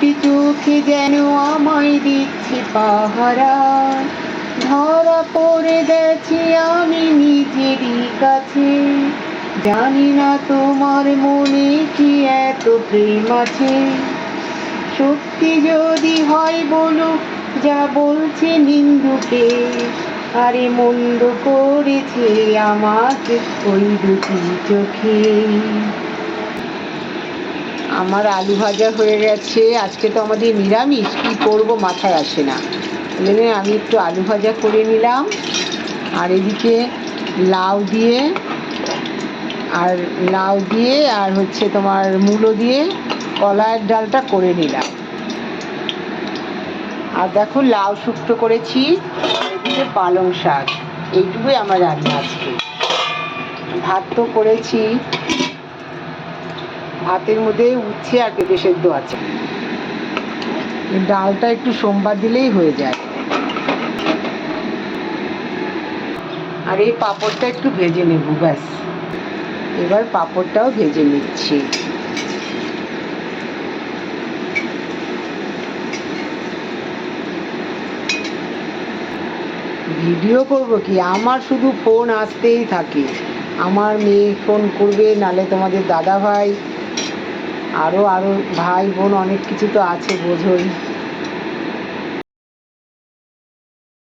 দুটি চোখে যেন আমায় দিচ্ছে পাহারা, ধরা পড়ে গেছি আমি নিজেরই কাছে। জানি না তোমার মনে কি এত প্রেম আছে, সত্যি যদি হয় বলো যা বলছে নিন্দুকে, আরে মন্দ করেছে আমাকে ওই দুটি চোখে। আমার আলু ভাজা হয়ে গেছে, আজকে তো আমাদের নিরামিষ, কী করবো মাথায় আসে না, এখানে আমি একটু আলু ভাজা করে নিলাম। আর এদিকে লাউ দিয়ে আর হচ্ছে তোমার মূলো দিয়ে কলাইয়ের ডালটা করে নিলাম। আর দেখো লাউ শুক্তো করেছি, এদিকে পালং শাক, এইটুকুই আমার রান্না আজকে। ভাত তো করেছি, ভাতের মধ্যে উচ্ছে আর পেঁপে সেদ্ধ আছে, ডালটা একটু সোমবার দিলেই হয়ে যায়। আর এই পাঁপড়টা একটু ভেজে নেব, ব্যাস। এবার পাঁপড়টাও ভেজে নিচ্ছি। ভিডিও করব কি, আমার শুধু ফোন আসতেই থাকে। আমার মেয়ে ফোন করবে, নালে তোমাদের দাদা ভাই, আরও ভাই বোন অনেক কিছু তো আছে, বোঝোই।